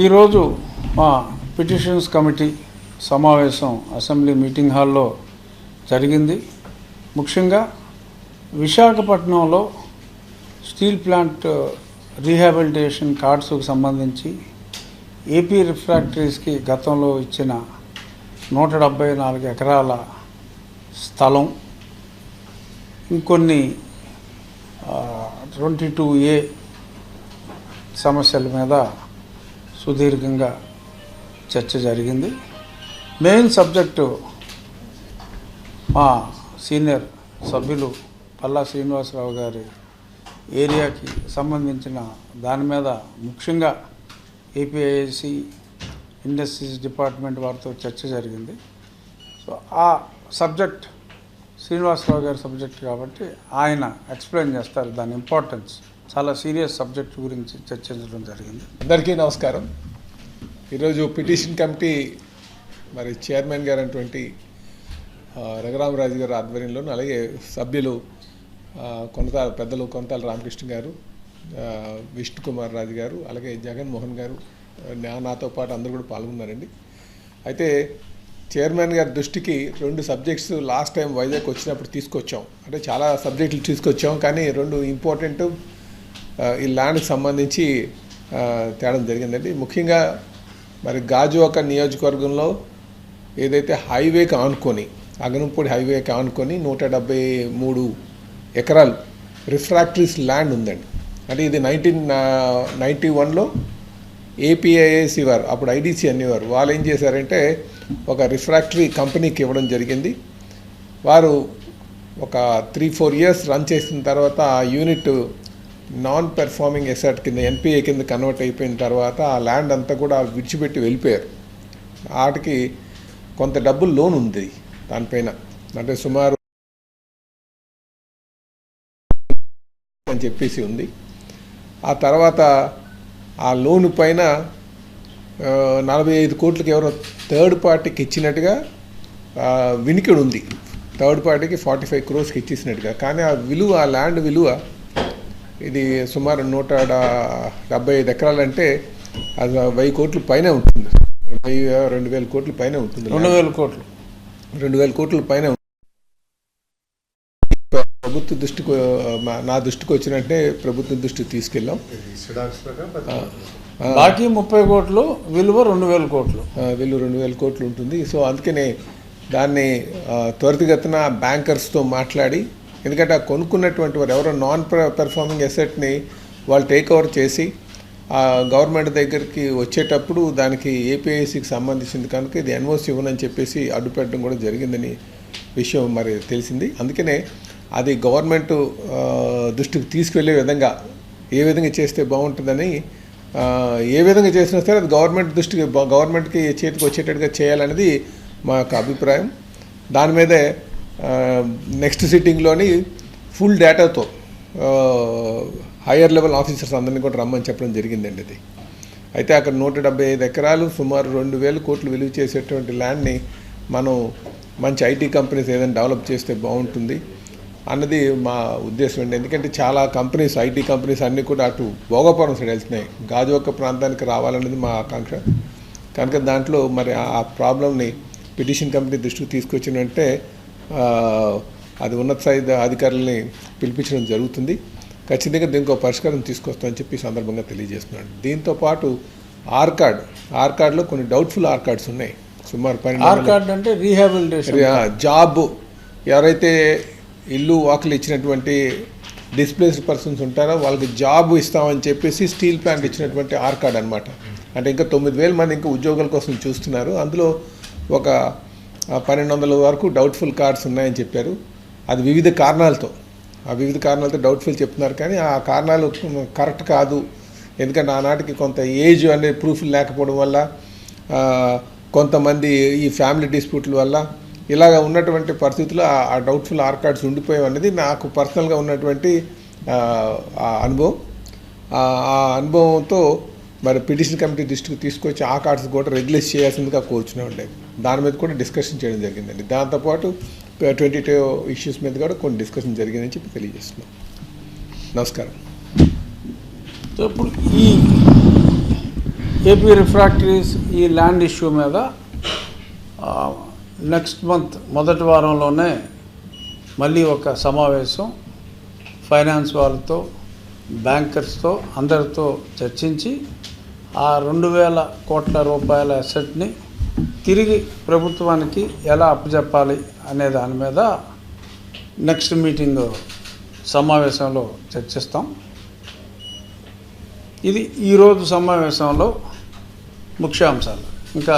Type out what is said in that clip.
ఈరోజు మా petitions committee సమావేశం అసెంబ్లీ మీటింగ్ హాల్లో జరిగింది. ముఖ్యంగా విశాఖపట్నంలో స్టీల్ ప్లాంట్ రీహాబిలిటేషన్ కార్డ్స్కు సంబంధించి ఏపీ రిఫ్రాక్టరీస్కి గతంలో ఇచ్చిన 174 ఎకరాల స్థలం, ఇంకొన్ని 22A సమస్యల మీద సుదీర్ఘంగా చర్చ జరిగింది. మెయిన్ సబ్జెక్టు మా సీనియర్ సభ్యులు పల్లా శ్రీనివాసరావు గారి ఏరియాకి సంబంధించిన దాని మీద ముఖ్యంగా ఏపీఐఐసి ఇండస్ట్రీస్ డిపార్ట్మెంట్ వారితో చర్చ జరిగింది. సో ఆ సబ్జెక్ట్ శ్రీనివాసరావు గారి సబ్జెక్ట్ కాబట్టి ఆయన ఎక్స్ప్లెయిన్ చేస్తారు. దాని ఇంపార్టెన్స్, చాలా సీరియస్ సబ్జెక్ట్ గురించి చర్చించడం జరిగింది. అందరికీ నమస్కారం. ఈరోజు పిటిషన్ కమిటీ మరి చైర్మన్ గారు అటువంటి రఘురామరాజు గారు ఆధ్వర్యంలోనూ, అలాగే సభ్యులు పెద్దలు కొంతాల రామకృష్ణ గారు, విష్ణు కుమార్ రాజు గారు, అలాగే జగన్మోహన్ గారు, నాతో పాటు అందరూ కూడా పాల్గొన్నారండి. అయితే చైర్మన్ గారి దృష్టికి 2 సబ్జెక్ట్స్ లాస్ట్ టైం వైజాగ్ వచ్చినప్పుడు తీసుకొచ్చాం. అంటే చాలా సబ్జెక్టులు తీసుకొచ్చాం, కానీ 2 ఇంపార్టెంట్ ఈ ల్యాండ్కి సంబంధించి తేడం జరిగిందండి. ముఖ్యంగా మరి గాజువాక నియోజకవర్గంలో ఏదైతే హైవేకి ఆనుకొని, అగనంపూడి హైవేకి ఆనుకొని 173 ఎకరాలు రిఫ్రాక్టరీస్ ల్యాండ్ ఉందండి. అంటే ఇది 1991లో ఏపీఐఐసి వారు, అప్పుడు ఐడిసి అనేవారు, వాళ్ళు ఏం చేశారంటే ఒక రిఫ్రాక్టరీ కంపెనీకి ఇవ్వడం జరిగింది. వారు ఒక 3-4 ఇయర్స్ రన్ చేసిన తర్వాత ఆ యూనిట్ నాన్ పెర్ఫార్మింగ్ ఎసెట్ కింద, ఎన్పిఏ కింద కన్వర్ట్ అయిపోయిన తర్వాత ఆ ల్యాండ్ అంతా కూడా విడిచిపెట్టి వెళ్ళిపోయారు. వాటికి కొంత డబ్బులు లోన్ ఉంది దానిపైన, అంటే సుమారు అని చెప్పేసి ఉంది. ఆ తర్వాత ఆ లోను పైన 45 కోట్లకి ఎవరో థర్డ్ పార్టీకి ఇచ్చినట్టుగా వినికిడి ఉంది. థర్డ్ పార్టీకి 45 crores ఇచ్చేసినట్టుగా. కానీ ఆ విలువ, ఆ ల్యాండ్ విలువ ఇది సుమారు 175 ఎకరాలంటే అది 1000 కోట్ల పైనే ఉంటుంది. 2,000 కోట్ల పైన ఉంటుంది. 2,000 కోట్ల పైన. ప్రభుత్వ దృష్టికి, నా దృష్టికి వచ్చినట్టే ప్రభుత్వం దృష్టికి తీసుకెళ్ళాం. బాకీ 30 కోట్లు, విలువ 2,000 కోట్లు. విలువ 2,000 కోట్లు ఉంటుంది. సో అందుకనే దాన్ని త్వరితగతిన బ్యాంకర్స్తో మాట్లాడి, ఎందుకంటే ఆ కొనుక్కున్నటువంటి వారు ఎవరో నాన్ పెర్ఫార్మింగ్ ఎసెట్ని వాళ్ళు టేక్ ఓవర్ చేసి గవర్నమెంట్ దగ్గరికి వచ్చేటప్పుడు దానికి ఏపీఐసికి సంబంధించింది కనుక ఇది ఎన్ఓసి ఇవ్వనని చెప్పేసి అడ్డుపెట్టడం కూడా జరిగిందని విషయం మరి తెలిసింది. అందుకనే అది గవర్నమెంట్ దృష్టికి తీసుకువెళ్ళే విధంగా ఏ విధంగా చేస్తే బాగుంటుందని, ఏ విధంగా చేసినా సరే అది గవర్నమెంట్కి చేతికి వచ్చేటట్టుగా చేయాలనేది మా యొక్క అభిప్రాయం. దాని మీదే నెక్స్ట్ సిట్టింగ్లోని ఫుల్ డేటాతో హయ్యర్ లెవెల్ ఆఫీసర్స్ అందరినీ కూడా రమ్మని చెప్పడం జరిగిందండి. అది అయితే అక్కడ 175 ఎకరాలు సుమారు 2,000 కోట్లు విలువ చేసేటువంటి ల్యాండ్ని మనం మంచి ఐటీ కంపెనీస్ ఏదైనా డెవలప్ చేస్తే బాగుంటుంది అన్నది మా ఉద్దేశం అండి. ఎందుకంటే చాలా కంపెనీస్, ఐటీ కంపెనీస్ అన్నీ కూడా అటు భోగాపురం సైడ్ వెళ్తున్నాయి, గాజువాక ప్రాంతానికి రావాలనేది మా ఆకాంక్ష. కనుక దాంట్లో మరి ఆ ప్రాబ్లమ్ని పిటిషన్ కంపెనీ దృష్టికి తీసుకొచ్చినంటే అది ఉన్నత స్థాయి అధికారులని పిలిపించడం జరుగుతుంది. ఖచ్చితంగా దీనికి ఒక పరిష్కారం తీసుకొస్తామని చెప్పి సందర్భంగా తెలియజేస్తున్నాను. దీంతోపాటు ఆర్కాడ్లో కొన్ని డౌట్ఫుల్ ఆర్కాడ్స్ ఉన్నాయి. సుమారు 12 అంటే రీహాబిలిటేషన్ జాబ్, ఎవరైతే ఇల్లు వాకిలు ఇచ్చినటువంటి డిస్ప్లేస్డ్ పర్సన్స్ ఉంటారో వాళ్ళకి జాబ్ ఇస్తామని చెప్పేసి స్టీల్ ప్లాంట్ ఇచ్చినటువంటి ఆర్కాడ్ అనమాట. అంటే ఇంకా 9,000 మంది ఇంకా ఉద్యోగాల కోసం చూస్తున్నారు. అందులో ఒక 1,200 వరకు డౌట్ఫుల్ కార్డ్స్ ఉన్నాయని చెప్పారు. అది వివిధ కారణాలతో డౌట్ఫుల్ చెప్తున్నారు. కానీ ఆ కారణాలు కరెక్ట్ కాదు. ఎందుకంటే ఆనాటికి కొంత ఏజ్ అనే ప్రూఫ్ లేకపోవడం వల్ల, కొంతమంది ఈ ఫ్యామిలీ డిస్ప్యూట్ల వల్ల ఇలాగ ఉన్నటువంటి పరిస్థితుల్లో ఆ డౌట్ఫుల్ ఆర్కాడ్స్ ఉండిపోయాం అనేది నాకు పర్సనల్గా ఉన్నటువంటి అనుభవం. ఆ అనుభవంతో మరి పిటిషన్ కమిటీ దృష్టికి తీసుకొచ్చి ఆ కార్డ్స్ కూడా రెగ్యులైజ్ చేయాల్సిందిగా కోరుచునే ఉండేది. దాని మీద కూడా డిస్కషన్ చేయడం జరిగిందండి. దాంతోపాటు 22 ఇష్యూస్ మీద కూడా కొన్ని డిస్కషన్ జరిగిందని చెప్పి తెలియజేస్తున్నాం. నమస్కారం. ఇప్పుడు ఈ ఏపీ రిఫ్రాక్టరీస్ ఈ ల్యాండ్ ఇష్యూ మీద నెక్స్ట్ మంత్ మొదటి వారంలోనే మళ్ళీ ఒక సమావేశం ఫైనాన్స్ వాళ్ళతో బ్యాంకర్స్తో అందరితో చర్చించి ఆ 2,000 కోట్ల రూపాయల అసెట్ని తిరిగి ప్రభుత్వానికి ఎలా అప్పచెప్పాలి అనే దాని మీద నెక్స్ట్ మీటింగ్ సమావేశంలో చర్చిస్తాం. ఇది ఈరోజు సమావేశంలో ముఖ్యాంశాలు. ఇంకా